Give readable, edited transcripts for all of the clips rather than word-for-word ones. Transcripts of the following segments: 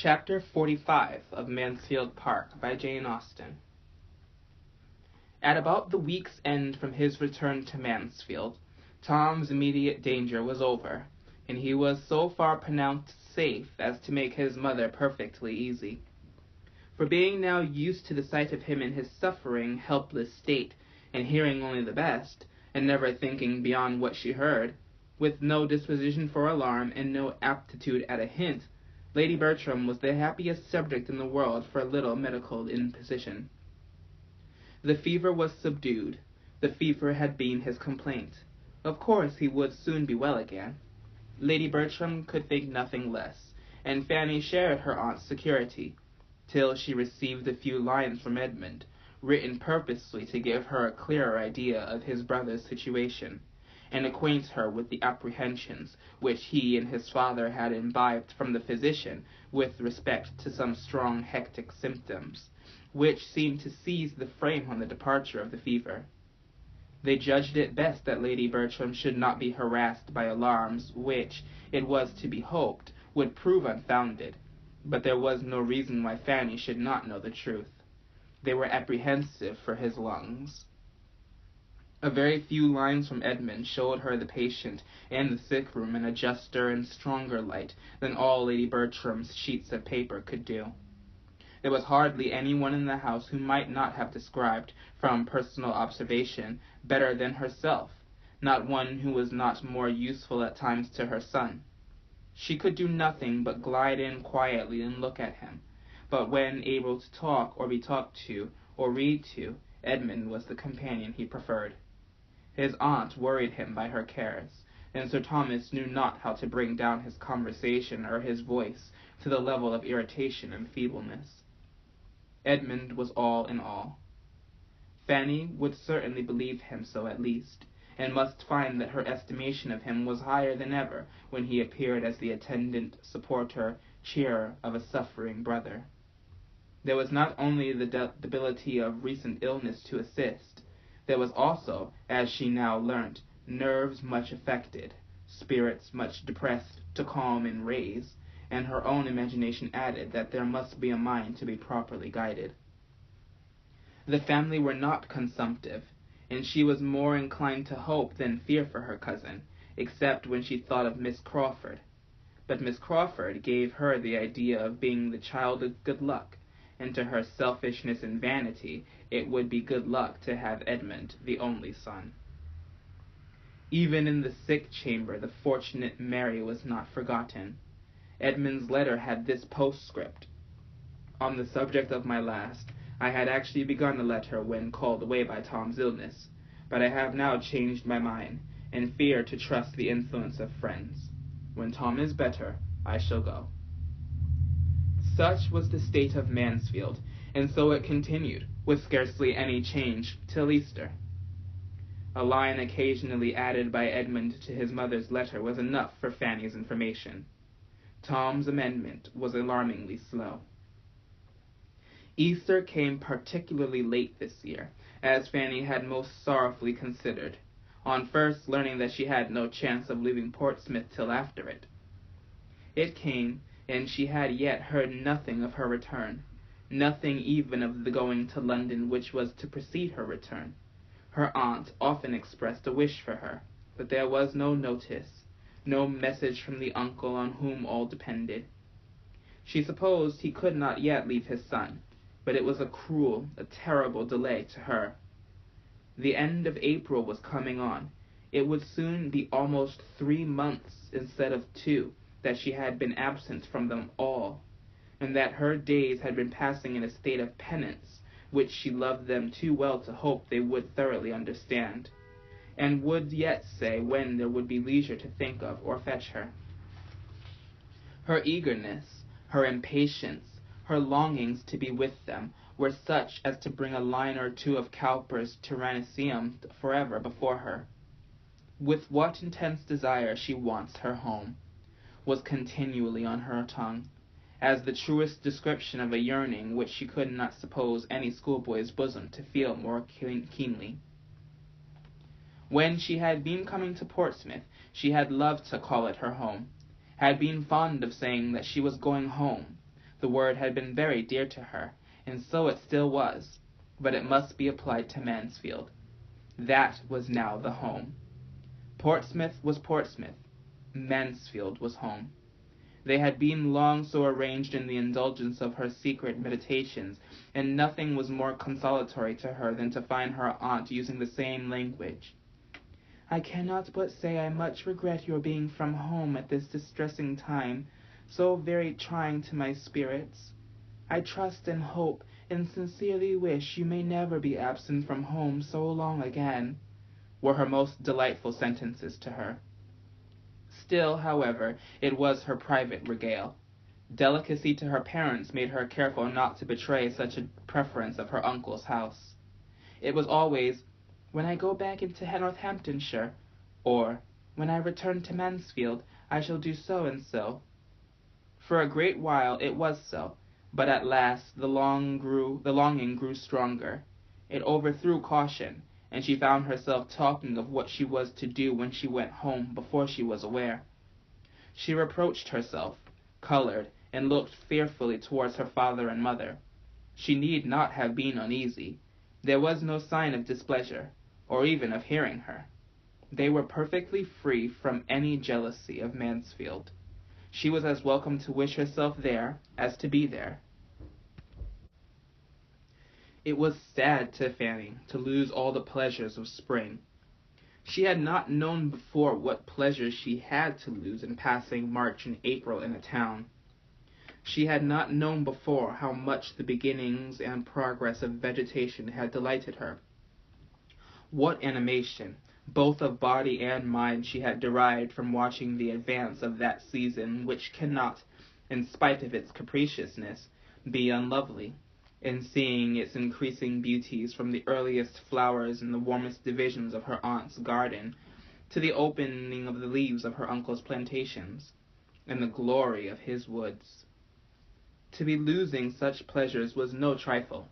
Chapter 45 of Mansfield Park by Jane Austen. At about the week's end from his return to Mansfield, Tom's immediate danger was over, and he was so far pronounced safe as to make his mother perfectly easy. For being now used to the sight of him in his suffering, helpless state, and hearing only the best, and never thinking beyond what she heard, with no disposition for alarm and no aptitude at a hint, Lady Bertram was the happiest subject in the world for a little medical imposition. The fever was subdued. The fever had been his complaint. Of course he would soon be well again. Lady Bertram could think nothing less, and Fanny shared her aunt's security, till she received a few lines from Edmund, written purposely to give her a clearer idea of his brother's situation, and acquaint her with the apprehensions which he and his father had imbibed from the physician with respect to some strong hectic symptoms, which seemed to seize the frame on the departure of the fever. They judged it best that Lady Bertram should not be harassed by alarms which, it was to be hoped, would prove unfounded, but there was no reason why Fanny should not know the truth. They were apprehensive for his lungs. A very few lines from Edmund showed her the patient and the sick room in a juster and stronger light than all Lady Bertram's sheets of paper could do. There was hardly anyone in the house who might not have described, from personal observation, better than herself, not one who was not more useful at times to her son. She could do nothing but glide in quietly and look at him, but when able to talk or be talked to or read to, Edmund was the companion he preferred. His aunt worried him by her cares, and Sir Thomas knew not how to bring down his conversation or his voice to the level of irritation and feebleness. Edmund was all in all. Fanny would certainly believe him so at least, and must find that her estimation of him was higher than ever when he appeared as the attendant, supporter, cheerer of a suffering brother. There was not only the debility of recent illness to assist, there was also, as she now learnt, nerves much affected, spirits much depressed to calm and raise, and her own imagination added that there must be a mind to be properly guided. The family were not consumptive, and she was more inclined to hope than fear for her cousin, except when she thought of Miss Crawford. But Miss Crawford gave her the idea of being the child of good luck, and to her selfishness and vanity it would be good luck to have Edmund the only son. Even in the sick chamber the fortunate Mary was not forgotten. Edmund's letter had this postscript: "On the subject of my last, I had actually begun a letter when called away by Tom's illness, but I have now changed my mind, and fear to trust the influence of friends. When Tom is better, I shall go." Such was the state of Mansfield, and so it continued, with scarcely any change, till Easter. A line occasionally added by Edmund to his mother's letter was enough for Fanny's information. Tom's amendment was alarmingly slow. Easter came particularly late this year, as Fanny had most sorrowfully considered, on first learning that she had no chance of leaving Portsmouth till after it. It came, and she had yet heard nothing of her return, nothing even of the going to London which was to precede her return. Her aunt often expressed a wish for her, but there was no notice, no message from the uncle on whom all depended. She supposed he could not yet leave his son, but it was a cruel, a terrible delay to her. The end of April was coming on. It would soon be almost 3 months instead of 2 that she had been absent from them all, and that her days had been passing in a state of penance, which she loved them too well to hope they would thoroughly understand, and would yet say when there would be leisure to think of or fetch her. Her eagerness, her impatience, her longings to be with them were such as to bring a line or two of Cowper's Tyranniseum forever before her. With what intense desire she wants her home was continually on her tongue, as the truest description of a yearning which she could not suppose any schoolboy's bosom to feel more keenly. When she had been coming to Portsmouth, she had loved to call it her home, had been fond of saying that she was going home, The word had been very dear to her, and so it still was, but it must be applied to Mansfield. That was now the home. Portsmouth was Portsmouth. Mansfield was home. They had been long so arranged in the indulgence of her secret meditations, and nothing was more consolatory to her than to find her aunt using the same language. "I cannot but say I much regret your being from home at this distressing time, so very trying to my spirits. I trust and hope and sincerely wish you may never be absent from home so long again," were her most delightful sentences to her. Still, however, it was her private regale. Delicacy to her parents made her careful not to betray such a preference of her uncle's house. It was always, "When I go back into Northamptonshire," or "When I return to Mansfield, I shall do so and so." For a great while it was so, but at last the longing grew stronger. It overthrew caution, and she found herself talking of what she was to do when she went home before she was aware. She reproached herself, colored, and looked fearfully towards her father and mother. She need not have been uneasy. There was no sign of displeasure, or even of hearing her. They were perfectly free from any jealousy of Mansfield. She was as welcome to wish herself there as to be there. It was sad to Fanny to lose all the pleasures of spring. She had not known before what pleasures she had to lose in passing March and April in a town. She had not known before how much the beginnings and progress of vegetation had delighted her. What animation, both of body and mind, she had derived from watching the advance of that season which cannot, in spite of its capriciousness, be unlovely, in seeing its increasing beauties from the earliest flowers in the warmest divisions of her aunt's garden to the opening of the leaves of her uncle's plantations, and the glory of his woods. To be losing such pleasures was no trifle.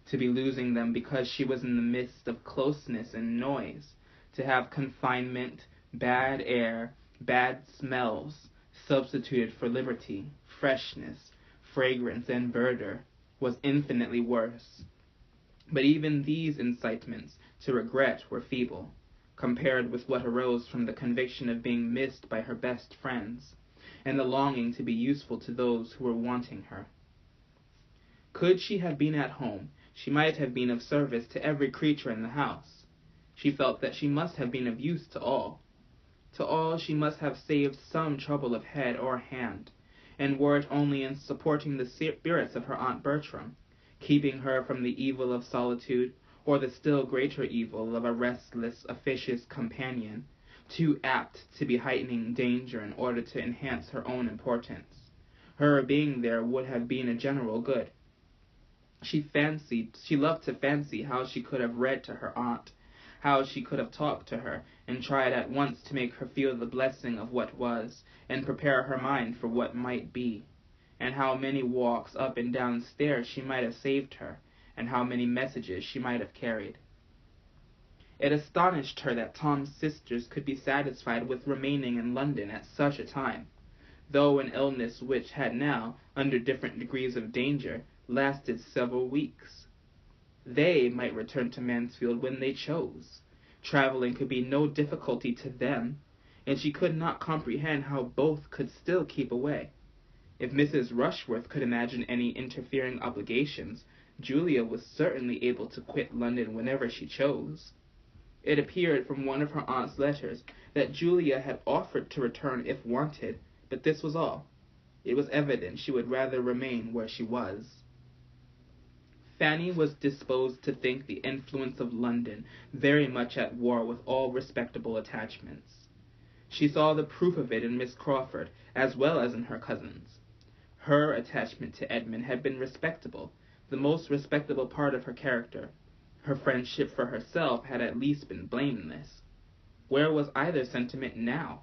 To be losing them because she was in the midst of closeness and noise, to have confinement, bad air, bad smells, substituted for liberty, freshness, fragrance, and verdure, was infinitely worse. But even these incitements to regret were feeble, compared with what arose from the conviction of being missed by her best friends, and the longing to be useful to those who were wanting her. Could she have been at home, she might have been of service to every creature in the house. She felt that she must have been of use to all. To all she must have saved some trouble of head or hand, and were it only in supporting the spirits of her Aunt Bertram, keeping her from the evil of solitude, or the still greater evil of a restless, officious companion, too apt to be heightening danger in order to enhance her own importance. Her being there would have been a general good. She loved to fancy how she could have read to her aunt, how she could have talked to her, and tried at once to make her feel the blessing of what was, and prepare her mind for what might be, and how many walks up and down stairs she might have saved her, and how many messages she might have carried. It astonished her that Tom's sisters could be satisfied with remaining in London at such a time, though an illness which had now, under different degrees of danger, lasted several weeks. They might return to Mansfield when they chose. Traveling could be no difficulty to them, and she could not comprehend how both could still keep away. If Mrs. Rushworth could imagine any interfering obligations, Julia was certainly able to quit London whenever she chose. It appeared from one of her aunt's letters that Julia had offered to return if wanted, but this was all. It was evident she would rather remain where she was. Fanny was disposed to think the influence of London very much at war with all respectable attachments. She saw the proof of it in Miss Crawford, as well as in her cousins. Her attachment to Edmund had been respectable, the most respectable part of her character. Her friendship for herself had at least been blameless. Where was either sentiment now?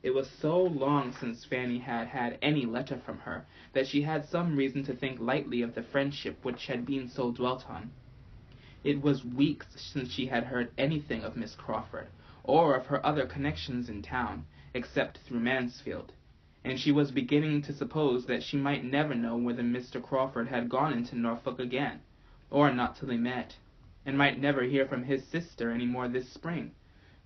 It was so long since Fanny had had any letter from her that she had some reason to think lightly of the friendship which had been so dwelt on. It was weeks since she had heard anything of Miss Crawford, or of her other connections in town, except through Mansfield, and she was beginning to suppose that she might never know whether Mr. Crawford had gone into Norfolk again, or not till they met, and might never hear from his sister any more this spring,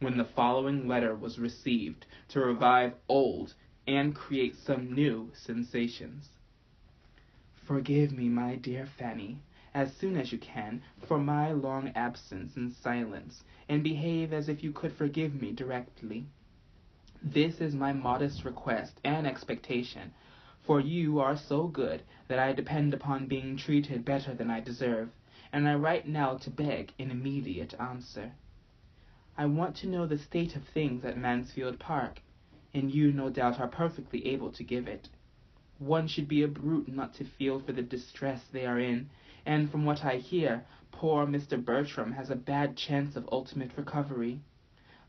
when the following letter was received to revive old and create some new sensations. Forgive me, my dear Fanny, as soon as you can, for my long absence and silence, and behave as if you could forgive me directly. This is my modest request and expectation, for you are so good that I depend upon being treated better than I deserve, and I write now to beg an immediate answer. I want to know the state of things at Mansfield Park, and you no doubt are perfectly able to give it. One should be a brute not to feel for the distress they are in, and from what I hear, poor Mr. Bertram has a bad chance of ultimate recovery.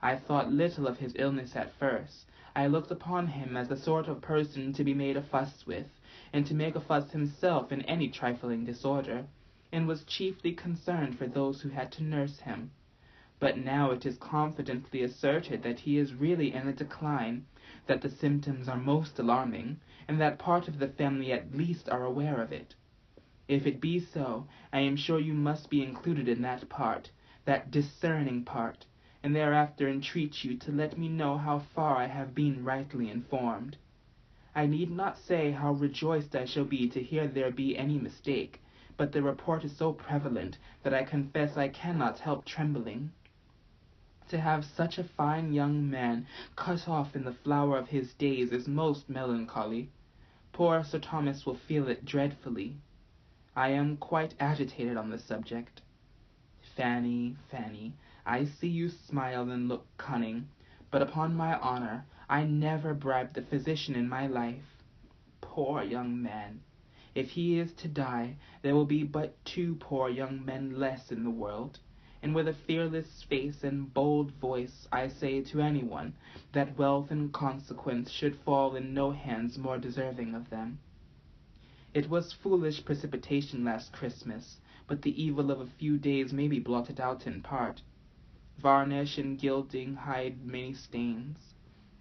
I thought little of his illness at first. I looked upon him as the sort of person to be made a fuss with, and to make a fuss himself in any trifling disorder, and was chiefly concerned for those who had to nurse him. But now it is confidently asserted that he is really in a decline, that the symptoms are most alarming, and that part of the family at least are aware of it. If it be so, I am sure you must be included in that part, that discerning part, and thereafter entreat you to let me know how far I have been rightly informed. I need not say how rejoiced I shall be to hear there be any mistake, but the report is so prevalent that I confess I cannot help trembling. To have such a fine young man cut off in the flower of his days is most melancholy. Poor Sir Thomas will feel it dreadfully. I am quite agitated on the subject. Fanny, Fanny, I see you smile and look cunning, but upon my honor, I never bribed a physician in my life. Poor young man! If he is to die, there will be but 2 poor young men less in the world, and with a fearless face and bold voice I say to anyone that wealth and consequence should fall in no hands more deserving of them. It was foolish precipitation last Christmas, but the evil of a few days may be blotted out in part. Varnish and gilding hide many stains.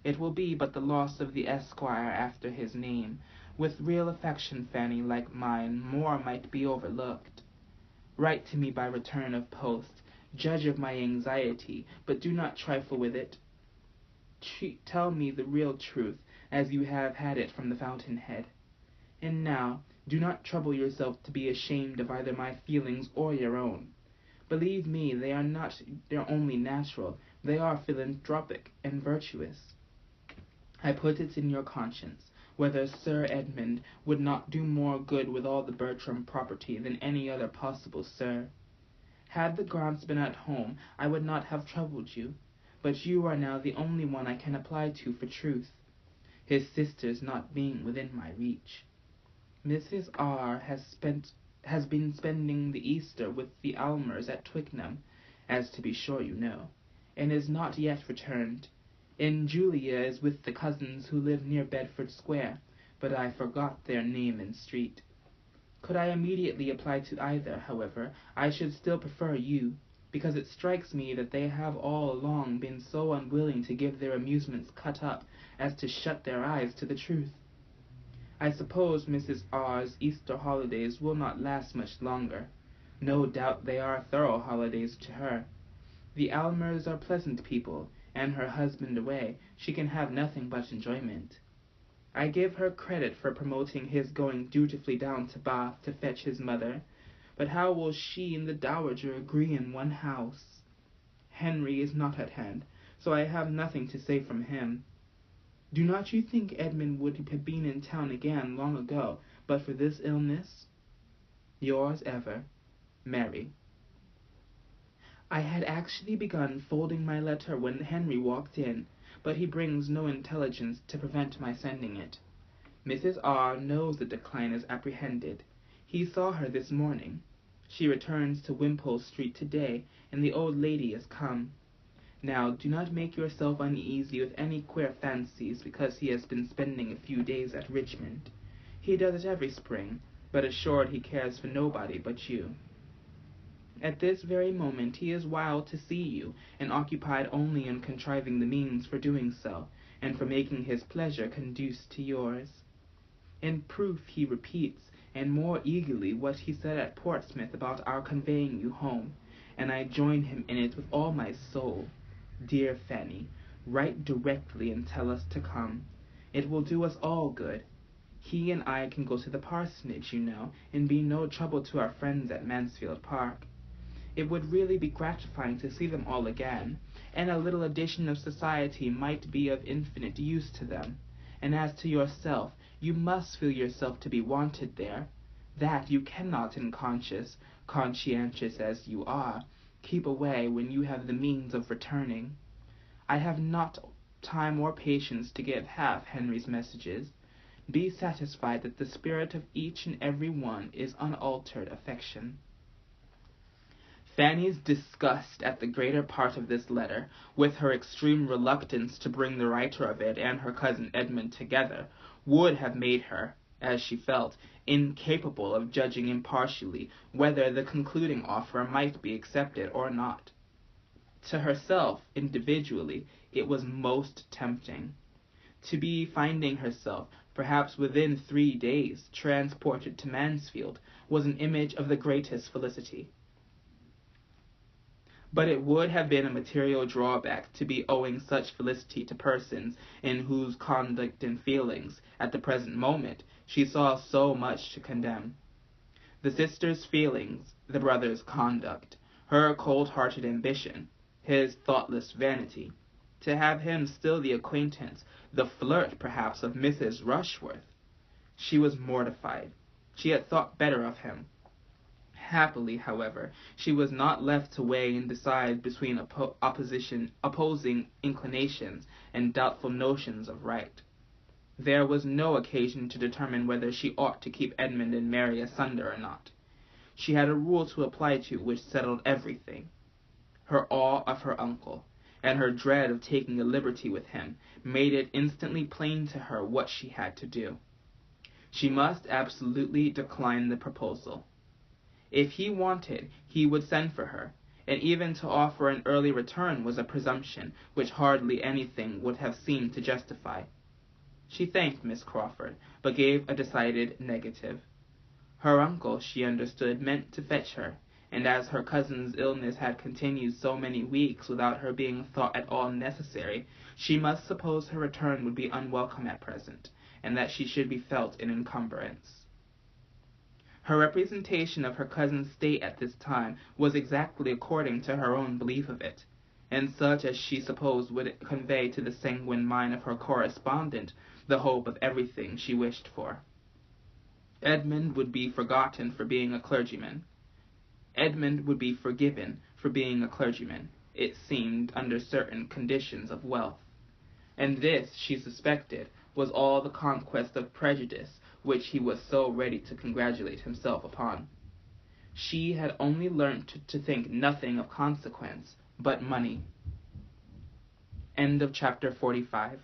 It will be but the loss of the esquire after his name. With real affection, Fanny, like mine, more might be overlooked. Write to me by return of post. Judge of my anxiety, but do not trifle with it. Tell me the real truth, as you have had it from the fountainhead. And now, do not trouble yourself to be ashamed of either my feelings or your own. Believe me, they are not only natural, they are philanthropic and virtuous. I put it in your conscience, whether Sir Edmund would not do more good with all the Bertram property than any other possible sir. Had the Grants been at home, I would not have troubled you, but you are now the only one I can apply to for truth, his sisters not being within my reach. Mrs. R. has been spending the Easter with the Almers at Twickenham, as to be sure you know, and is not yet returned. And Julia is with the cousins who live near Bedford Square, but I forgot their name and street. Could I immediately apply to either, however, I should still prefer you, because it strikes me that they have all along been so unwilling to give their amusements cut up as to shut their eyes to the truth. I suppose Mrs. R.'s Easter holidays will not last much longer. No doubt they are thorough holidays to her. The Almers are pleasant people, and her husband away, she can have nothing but enjoyment. I give her credit for promoting his going dutifully down to Bath to fetch his mother, but how will she and the Dowager agree in one house? Henry is not at hand, so I have nothing to say from him. Do not you think Edmund would have been in town again long ago, but for this illness? Yours ever, Mary. I had actually begun folding my letter when Henry walked in, but he brings no intelligence to prevent my sending it. Mrs. R. knows the decline is apprehended. He saw her this morning. She returns to Wimpole Street today, and the old lady is come. Now, do not make yourself uneasy with any queer fancies because he has been spending a few days at Richmond. He does it every spring, but assured he cares for nobody but you. At this very moment he is wild to see you, and occupied only in contriving the means for doing so, and for making his pleasure conduce to yours. In proof he repeats, and more eagerly, what he said at Portsmouth about our conveying you home, and I join him in it with all my soul. Dear Fanny, write directly and tell us to come. It will do us all good. He and I can go to the parsonage, you know, and be no trouble to our friends at Mansfield Park. It would really be gratifying to see them all again, and a little addition of society might be of infinite use to them. And as to yourself, you must feel yourself to be wanted there. That you cannot, conscientious as you are, keep away when you have the means of returning. I have not time or patience to give half Henry's messages. Be satisfied that the spirit of each and every one is unaltered affection. Fanny's disgust at the greater part of this letter, with her extreme reluctance to bring the writer of it and her cousin Edmund together, would have made her, as she felt, incapable of judging impartially whether the concluding offer might be accepted or not. To herself, individually, it was most tempting. To be finding herself, perhaps within 3 days, transported to Mansfield, was an image of the greatest felicity. But it would have been a material drawback to be owing such felicity to persons in whose conduct and feelings, at the present moment, she saw so much to condemn. The sister's feelings, the brother's conduct, her cold-hearted ambition, his thoughtless vanity. To have him still the acquaintance, the flirt, perhaps, of Mrs. Rushworth. She was mortified. She had thought better of him. Happily, however, she was not left to weigh and decide between opposing inclinations and doubtful notions of right. There was no occasion to determine whether she ought to keep Edmund and Mary asunder or not. She had a rule to apply to which settled everything. Her awe of her uncle, and her dread of taking a liberty with him, made it instantly plain to her what she had to do. She must absolutely decline the proposal. If he wanted, he would send for her, and even to offer an early return was a presumption which hardly anything would have seemed to justify. She thanked Miss Crawford, but gave a decided negative. Her uncle, she understood, meant to fetch her, and as her cousin's illness had continued so many weeks without her being thought at all necessary, she must suppose her return would be unwelcome at present, and that she should be felt an encumbrance. Her representation of her cousin's state at this time was exactly according to her own belief of it, and such as she supposed would convey to the sanguine mind of her correspondent the hope of everything she wished for. Edmund would be forgotten for being a clergyman. Edmund would be forgiven for being a clergyman, it seemed, under certain conditions of wealth. And this, she suspected, was all the conquest of prejudice which he was so ready to congratulate himself upon. She had only learnt to think nothing of consequence but money. End of chapter 45.